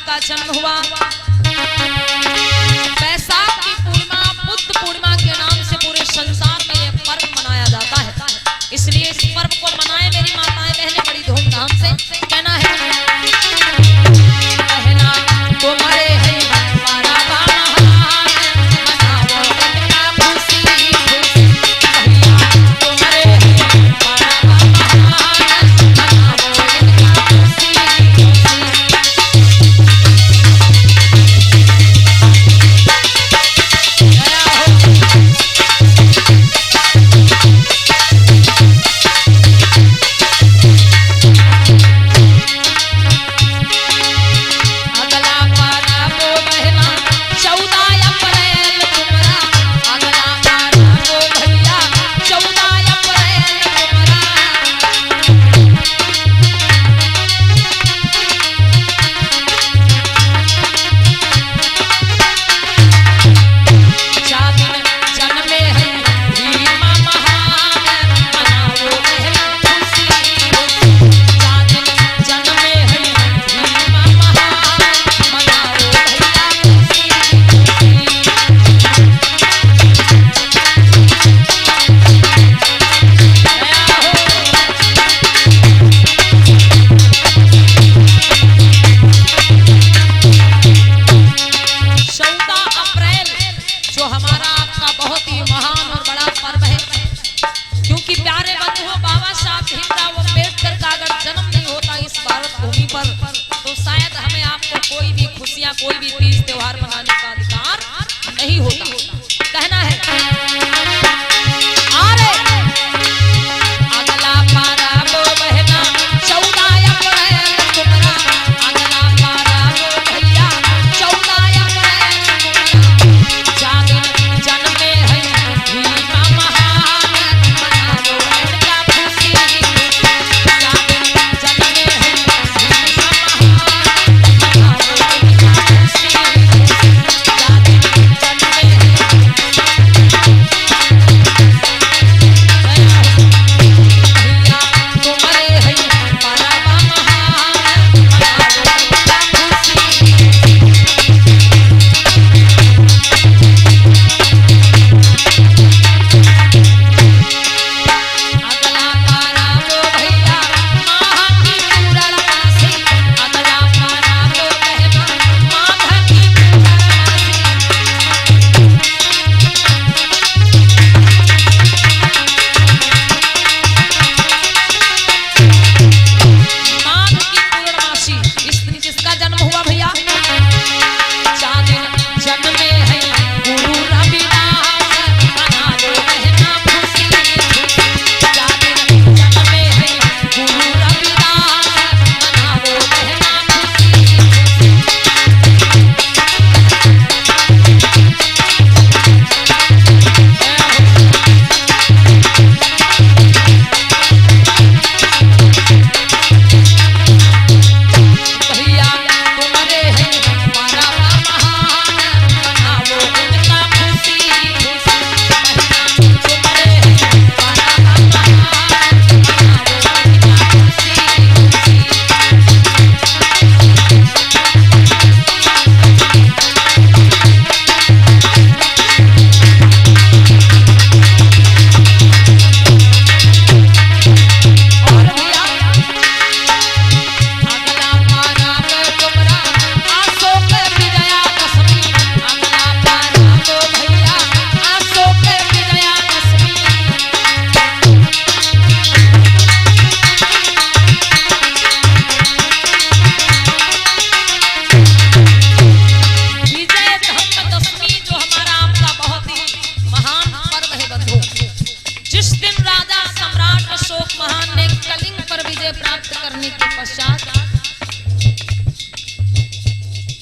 का जन्म हुआ। बैसाख की पूर्णिमा बुद्ध पूर्णिमा के नाम से पूरे संसार में यह पर्व मनाया जाता है। इसलिए इस पर्व को मनाए मेरी माताएं बहनें बड़ी धूमधाम से। कहना है कहना तुम्हारे है कोई भी तीज त्योहार मनाने का अधिकार नहीं होता। कहना है अरे अगला पारा वो बहना 14 अप्रैल तुम्हारा, अगला पारा वो भैया 14 अप्रैल तुम्हारा, जन्मे है भीमा महान मनाओ इनका खुशी, जन्मे है भीमा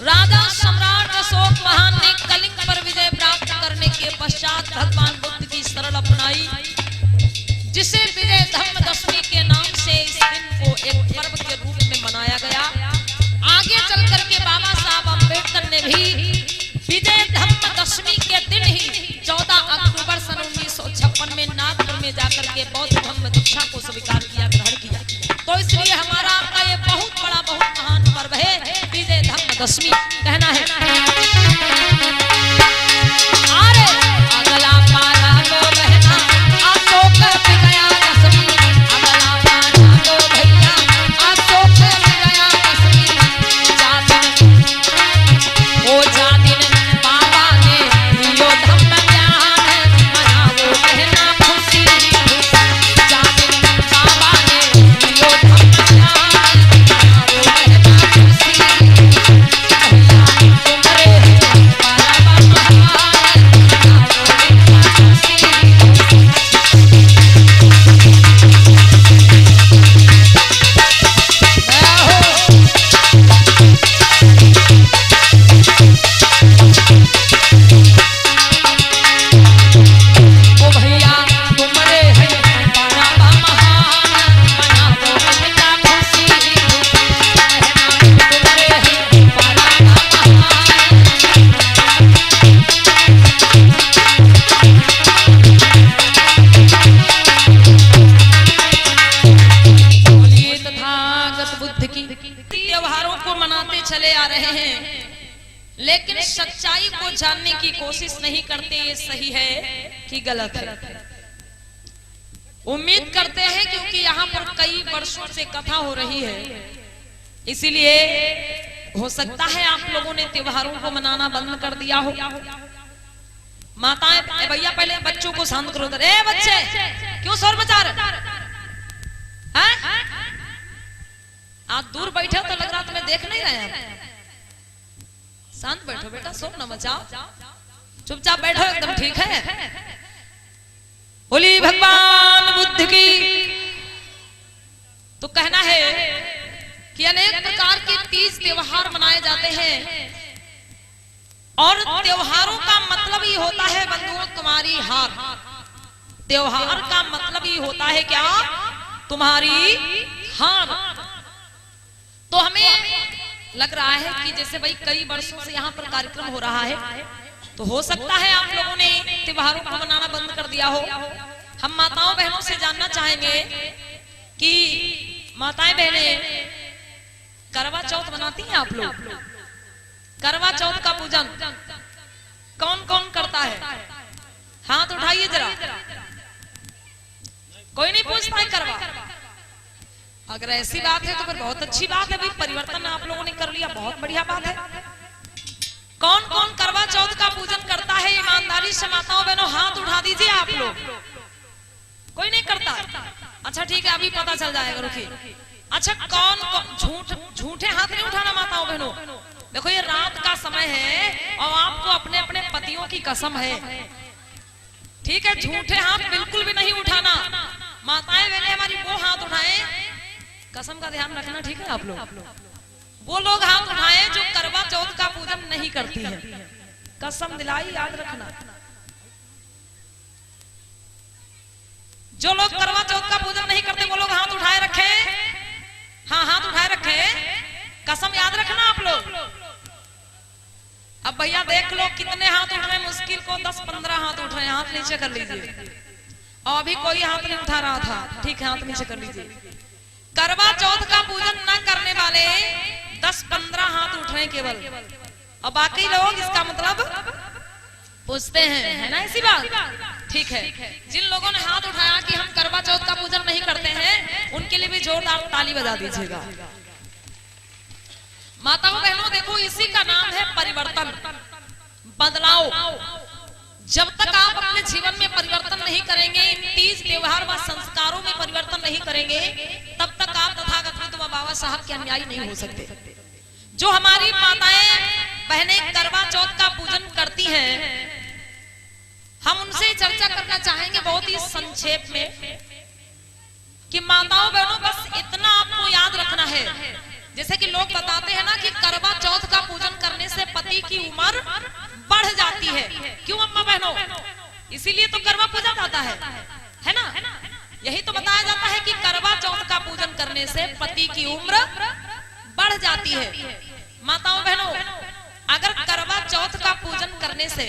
राजा सम्राट अशोक महान ने कलिंग पर विजय प्राप्त करने के पश्चात भगवान बुद्ध की शरण अपनाई, जिसे विजय धम्म दशमी के नाम से इस दिन को एक पर्व के रूप में मनाया गया। आगे चल करके बाबा साहब अम्बेडकर ने भी विजय धम्म दशमी के दिन ही 14 अक्टूबर सन 1956 में नागपुर में जाकर के बौद्ध धम्म दीक्षा को स्वीकार किया, ग्रहण किया। तो इसलिए हमारा आपका ये बहुत बड़ा बहुत महान पर्व है विजय धम्म दशमी कहना है अरे अगला पारा लो बहना अशोक विजया दशमी अगला पारा लो भैया अशोक विजया दशमी जा दिन बाबा ने दियो धम्म ज्ञान मनावो कहना खुशी जा दिन बाबा ने दियो धम्म ज्ञान मनावो कहना खुशी तुम्हारे पारा महान मनावो कहना खुशी ओ भैया तुम्हारे हैं पारा महान मनावो कहना खुशी कहना तुम्हारे हैं पारा महान बोलिए तथागत बुद्ध की। त्योहारों को मनाते चले आ रहे हैं लेकिन सच्चाई को जानने की कोशिश नहीं करते, ये सही है कि गलत है। उम्मीद करते हैं क्योंकि यहाँ पर कई वर्षों से कथा हो रही है, इसीलिए हो सकता है आप लोगों ने त्योहारों को मनाना बंद कर दिया हो। माताएं भैया पहले बच्चों को शांत करो। ए बच्चे क्यों शोर मचा रहे हैं? आप दूर बैठे हो तो लग रहा तुम्हें देख नहीं रहे हैं। शांत बैठो बेटा, शोर न मचाओ, चुपचाप बैठो, एकदम ठीक है। बोली भगवान बुद्ध की। तो कहना है कि अनेक प्रकार के तीज त्योहार मनाए जाते हैं और त्योहारों का मतलब ही होता है बंधुओं तुम्हारी हार। त्योहार का मतलब ही होता है क्या? तुम्हारी हार। तो हमें लग रहा है कि जैसे भाई कई वर्षों से यहाँ पर कार्यक्रम हो रहा है, तो हो सकता है आप लोगों ने त्योहारों को मनाना बंद कर दिया हो। हम माताओं बहनों से जानना चाहेंगे कि माताएं बहनें करवा चौथ मनाती हैं आप लोग? करवा चौथ का पूजन कौन कौन करता है? हाथ उठाइए जरा। कोई नहीं पूछता है करवा? अगर ऐसी बात है तो फिर बहुत अच्छी बात है भाई, परिवर्तन आप लोगों ने कर लिया, बहुत बढ़िया बात है। कौन कौन करवा चौथ का पूजन करता है? ईमानदारी से माताओं बहनों हाथ उठा दीजिए आप लोग। कोई नहीं करता? अच्छा ठीक है, अभी पता चल जाएगा, रुकिए। अच्छा कौन झूठे हाथ नहीं उठाना माताओं बहनों। देखो ये रात का समय है और आपको अपने अपने पतियों की कसम है, ठीक है? झूठे हाथ बिल्कुल भी नहीं उठाना। माताएं बहनें हमारी वो हाथ उठाएं, कसम का ध्यान रखना, ठीक है? आप लोग वो लोग हाथ उठाएं जो करवा चौथ का पूजन नहीं करती हैं। कसम दिलाई, याद रखना। जो लोग करवा चौथ का पूजन नहीं करते वो लोग हाथ उठाए रखे। हाँ हाथ उठाए रखे, कसम याद रखना आप लोग। अब भैया देख लो कितने हाथ उठ रहे हैं, मुश्किल को 10-15 हाथ उठ रहे हैं। हाथ नीचे कर लीजिए। और अभी कोई हाथ नहीं उठा रहा था, ठीक है? हाथ नीचे कर लीजिए। करवा चौथ का पूजन न करने वाले 10-15 हाथ उठ रहे हैं केवल, और बाकी लोग इसका मतलब पूछते हैं, है ना ऐसी बात? ठीक है। जिन लोगों ने हाथ उठाया कि हम करवा चौथ का पूजन नहीं करते हैं, उनके लिए भी जोरदार ताली बजा दीजिएगा। माताओं बहनों देखो, इसी का नाम है परिवर्तन, बदलाव। जब तक आप अपने जीवन में परिवर्तन नहीं करेंगे, तीज त्योहार व संस्कारों में परिवर्तन नहीं करेंगे, तब तक आप तथागत बुद्ध व बाबा साहब के अनुयायी नहीं हो सकते। जो हमारी माताएं बहनें करवा चौथ का पूजन करती हैं, हम उनसे चर्चा करना चाहेंगे बहुत ही संक्षेप में कि माताओं बहनों बस इतना आपको याद रखना है। जैसे कि लोग बताते हैं ना कि करवा चौथ का पूजन करने से पति की उम्र बढ़ जाती है। क्यों अम्मा बहनों? इसीलिए तो करवा पूजा जाता है ना? यही तो बताया जाता है कि करवा चौथ का पूजन करने से पति की उम्र बढ़ जाती है। माताओं बहनों, अगर करवा चौथ का पूजन करने से,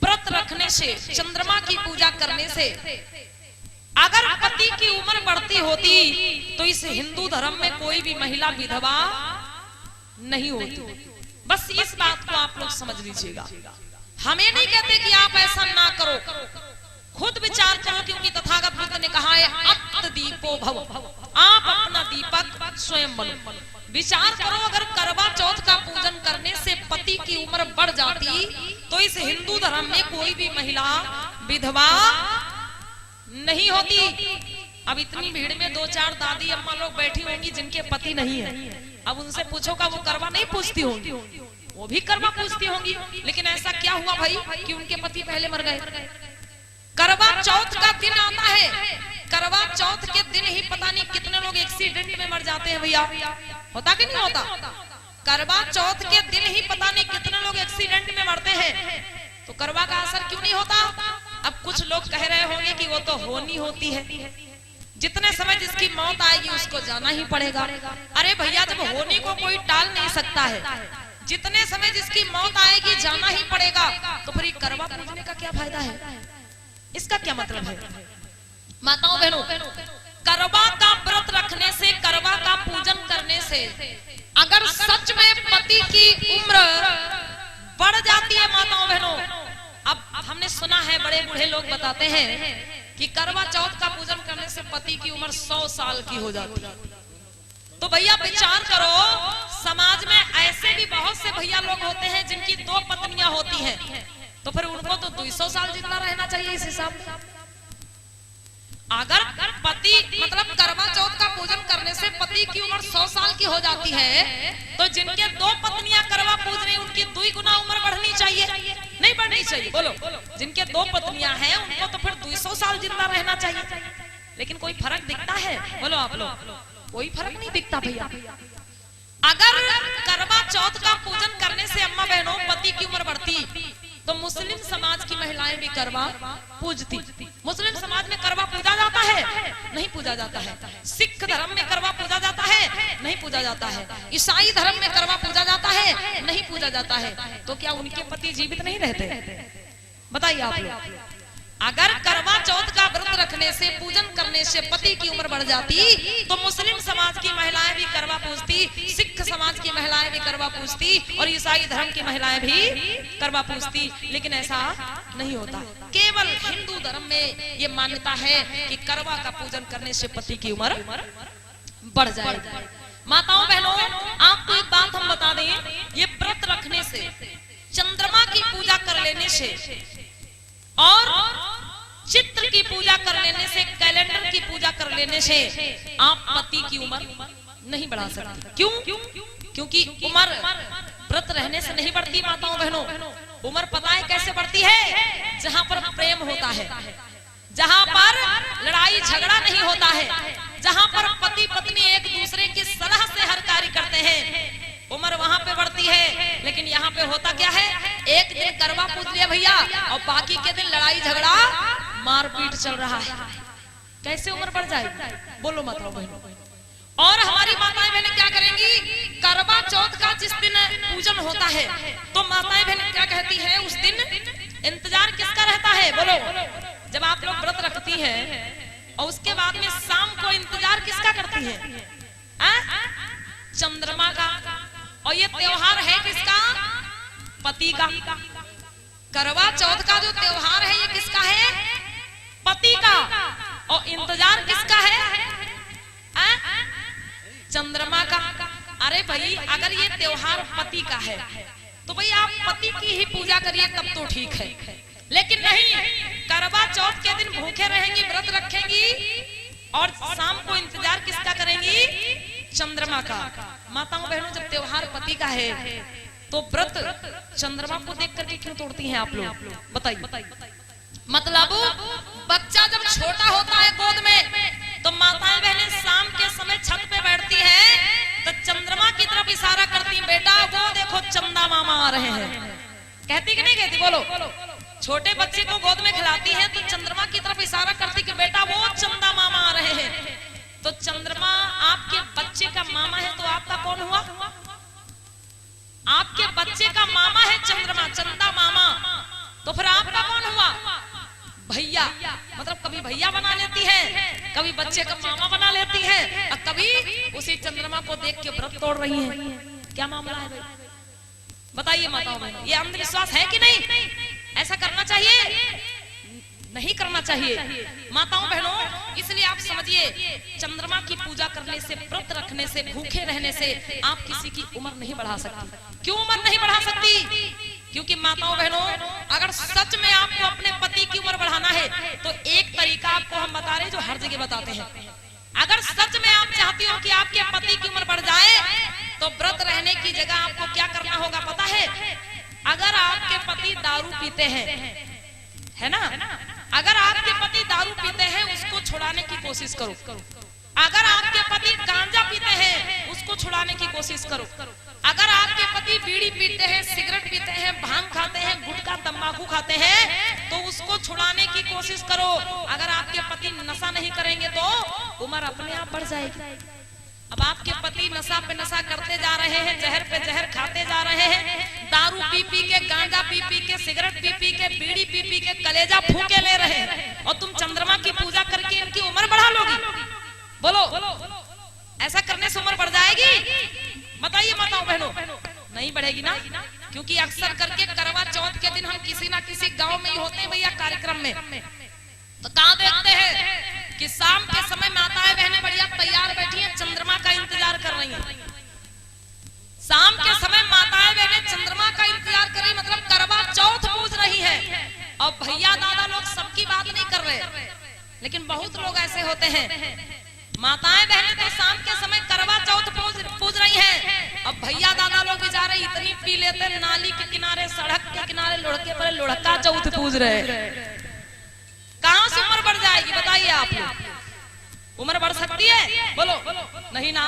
व्रत रखने से, चंद्रमा की पूजा करने से अगर पति की उम्र बढ़ती होती तो इस हिंदू धर्म में कोई भी महिला विधवा नहीं होती। बस इस बात को आप लोग समझ लीजिएगा। हमें नहीं कहते कि आप ऐसा ना करो, खुद विचार करो, क्योंकि तथागत बुद्ध ने कहा है अत्त दीपो भव, आप अपना दीपक स्वयं बनो। विचार करो, अगर करवा चौथ का पूजन करने से पति की उम्र बढ़ जाती तो इस हिंदू धर्म में कोई भी महिला विधवा नहीं होती। अब इतनी भीड़ में 2-4 दादी अम्मा लोग बैठी होंगी जिनके पति नहीं है, अब उनसे पूछोगा वो करवा नहीं पूछती होंगी? वो भी करवा पूछती होंगी, लेकिन ऐसा क्या हुआ भाई कि उनके पति पहले मर गए? करवा चौथ का दिन आता है, करवा चौथ के दिन ही पता नहीं कितने लोग एक्सीडेंट में मर जाते हैं भैया, होता कि नहीं होता? करवा चौथ के दिन ही पता नहीं कितने लोग एक्सीडेंट में मरते हैं, तो करवा का असर क्यों नहीं होता? अब कुछ लोग कह रहे होंगे कि वो तो होनी होती है, जितने समय जिसकी मौत आएगी उसको जाना ही पड़ेगा। अरे भैया, जब होने को कोई टाल नहीं सकता है, जितने समय जिसकी मौत आएगी जाना ही पड़ेगा, तो फिर करवा पूजने का क्या फायदा है? इसका क्या मतलब है? माताओं बहनों, करवा का व्रत रखने से, करवा का पूजन करने से अगर सच में पति की उम्र बढ़ जाती है माताओं बहनों, अब हमने सुना है बड़े बूढ़े लोग बताते हैं कि करवा चौथ का पूजन करने से पति की उम्र 100 साल की हो जाती है। तो भैया विचार करो, समाज में ऐसे भी बहुत से भैया लोग होते हैं जिनकी 2 पत्नियां होती हैं, तो फिर उनको तो 200 साल जिंदा रहना चाहिए इस हिसाब से। अगर पति मतलब करवा चौथ का पूजन करने से पति की उम्र 100 साल की हो जाती है, तो जिनके 2 पत्नियां करवा पूज रही उनकी 2 गुना उम्र बढ़नी चाहिए, नहीं बढ़नी चाहिए? बोलो, जिनके 2 पत्नियां हैं उनको तो फिर 200 साल जिंदा रहना चाहिए। लेकिन कोई फर्क दिखता है? बोलो आप लोग, कोई फर्क नहीं दिखता भैया। अगर करवा चौथ का पूजन करने से अम्मा बहनों पति की उम्र बढ़ती तो मुस्लिम समाज की महिलाएं भी करवा पूजती। मुस्लिम समाज में करवा पूजा जाता है? नहीं पूजा जाता है। सिख धर्म में करवा पूजा जाता है? नहीं पूजा जाता है। ईसाई धर्म में करवा पूजा जाता है? नहीं पूजा जाता है। तो क्या उनके पति जीवित नहीं रहते? बताइए आप लोग। अगर करवा चौथ का व्रत रखने से, पूजन करने से पति की उम्र बढ़ जाती तो मुस्लिम समाज की महिलाएं भी करवा पूजती, सिख समाज की महिलाएं भी करवा पूजती और ईसाई धर्म की महिलाएं भी करवा पूजती। लेकिन ऐसा नहीं होता। केवल हिंदू धर्म में ये मान्यता है कि करवा का पूजन करने से पति की उम्र बढ़ जाएगी। माताओं बहनों, आपको एक बात हम बता दें, ये व्रत रखने से, चंद्रमा की पूजा कर लेने से और चित्र की पूजा कर लेने से, कैलेंडर की पूजा कर लेने से आप पति की उम्र नहीं बढ़ा सकते। क्यों? क्योंकि उम्र व्रत रहने से नहीं बढ़ती माताओं बहनों। उम्र पता है कैसे बढ़ती है? जहां पर प्रेम होता है, जहां पर लड़ाई झगड़ा नहीं होता है, जहां पर पति पत्नी एक दूसरे की सलाह से हर कार्य करते हैं, उम्र वहां पे बढ़ती है। लेकिन यहाँ पे होता क्या है? एक दिन करवा पूज लिया भैया और बाकी के दिन लड़ाई झगड़ा मारपीट चल रहा है। कैसे उम्र बढ़ जाएगी? बोलो माताओं बहनों। और हमारी माताएं बहनें क्या करेंगी? करवा चौथ का जिस दिन पूजन होता है तो माताएं बहनें क्या कहती हैं? उस दिन इंतजार किसका रहता है? बोलो, जब आप लोग व्रत रखती हैं और उसके बाद में शाम को इंतजार किसका करती है? चंद्रमा का। और ये त्योहार है किसका? पति का। करवा चौथ का जो त्योहार है ये किसका है? पति का। और इंतजार किसका है? चंद्रमा का। अरे भाई, अगर ये त्योहार पति का है तो भाई आप पति की ही पूजा करिए, तब तो ठीक है। लेकिन नहीं, करवा चौथ के दिन भूखे रहेंगी, व्रत रखेंगी और शाम को इंतजार किसका करेंगी? चंद्रमा का। माताओं बहनों, जब त्योहार पति का है तो व्रत चंद्रमा को देख करके क्यों तोड़ती हैं आप लोग? बताइए। मतलब बच्चा जब छोटा होता है गोद में तो माताएं बहनें शाम के समय छत पे बैठती हैं तो चंद्रमा की तरफ इशारा करती हैं, बेटा वो देखो चंदा मामा आ रहे हैं। कहती कि नहीं कहती? बोलो। छोटे बच्चे को गोद में खिलाती हैं तो चंद्रमा की तरफ इशारा करती कि बेटा वो चंदा मामा आ रहे हैं। तो चंद्रमा आपके बच्चे का मामा है तो आपका कौन हुआ? आपके बच्चे का मामा है चंद्रमा, चंदा मामा। तो फिर आपका कौन हुआ? भैया। मतलब कभी भैया बना लेती है, कभी बच्चे का मामा बना लेती है और कभी उसी चंद्रमा को देख के व्रत तोड़ रही है। क्या मामला है भाई, बताइए माताओं बहनों, ये अंधविश्वास है कि नहीं? ऐसा करना चाहिए? नहीं करना चाहिए माताओं बहनों। इसलिए आप समझिए, चंद्रमा की पूजा करने से, व्रत रखने से, भूखे रहने से आप किसी की उम्र नहीं बढ़ा सकती। क्यों उम्र नहीं बढ़ा सकती? क्योंकि माताओं बहनों, अगर सच में आपको अपने पति की उम्र बढ़ाना है तो एक तरीका आपको हम बता रहे हैं जो हर जगह बताते हैं। अगर सच में आप चाहती हो कि आपके पति की उम्र बढ़ जाए तो व्रत रहने की जगह आपको क्या करना होगा पता है? अगर आपके पति दारू पीते हैं, है ना, अगर आपके पति दारू पीते हैं उसको छुड़ाने की कोशिश करो। अगर आपके पति गांजा पीते हैं उसको छुड़ाने की कोशिश करो। अगर आपके पति बीड़ी पीते हैं, सिगरेट पीते हैं, भांग खाते हैं, गुटखा तंबाकू खाते हैं तो उसको छुड़ाने की कोशिश करो। अगर आपके पति नशा नहीं करेंगे तो उम्र अपने आप बढ़ जाएगी। अब आपके पति नशा पे नशा करते जा रहे हैं, जहर पे जहर खाते जा रहे हैं, दारू पी पी के, गांजा पी पी के, सिगरेट पी पी के, बीड़ी पी पी के कलेजा फूके ले रहे हैं और तुम चंद्रमा की पूजा करके इनकी उम्र बढ़ा लोगी? बोलो, ऐसा करने से उम्र बढ़ जाएगी? बताइए माताओं बहनों, नहीं बढ़ेगी ना। क्योंकि अक्सर करके करवा चौथ के दिन हम किसी ना किसी गांव में ही होते हैं भैया कार्यक्रम में, तो कहाँ देखते हैं कि शाम के समय माताएं बहनें बढ़िया तैयार बैठी हैं, चंद्रमा का इंतजार कर रही हैं। शाम के समय माताएं बहनें चंद्रमा का इंतजार कर रही, मतलब करवा चौथ पूज रही हैं। और भैया दादा लोग सबकी बात नहीं कर रहे, लेकिन बहुत लोग ऐसे होते हैं, माताएं बहनें तो शाम के समय करवा चौथ पूज रही हैं, अब भैया दादा लोग बेचारे इतनी पी लेते हैं, नाली के किनारे, सड़क के किनारे लुढ़के पर लुढ़का चौथ पूज रहे हैं। कहां से उम्र बढ़ जाएगी बताइए आप लोग? उम्र बढ़ सकती है? बोलो नहीं ना।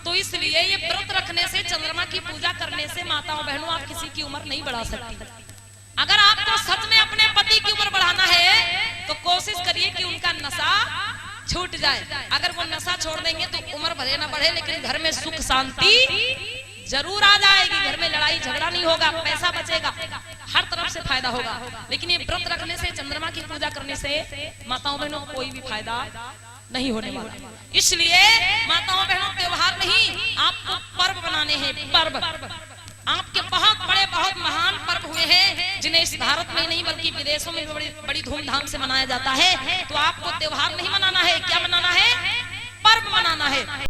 तो इसलिए ये व्रत रखने से, चंद्रमा की पूजा करने से माताओं बहनों आप किसी की उम्र नहीं बढ़ा सकती। अगर आपको सच में अपने पति की उम्र बढ़ाना है तो कोशिश करिए कि उनका नशा छूट जाए। अगर वो नशा छोड़ देंगे तो उम्र भले ना बढ़े, लेकिन घर में सुख शांति जरूर आ जाएगी। घर में लड़ाई झगड़ा नहीं होगा, पैसा बचेगा, हर तरफ से फायदा होगा। लेकिन ये व्रत रखने से, चंद्रमा की पूजा करने से माताओं बहनों को कोई भी फायदा नहीं होने वाला। इसलिए माताओं बहनों, त्योहार नहीं, आपको पर्व बनाने हैं। पर्व आपके बहुत बड़े, बहुत महान पर्व हुए हैं जिन्हें इस भारत में नहीं बल्कि विदेशों में भी बड़ी धूमधाम से मनाया जाता है। तो आपको त्योहार नहीं मनाना है, क्या मनाना है? पर्व मनाना है।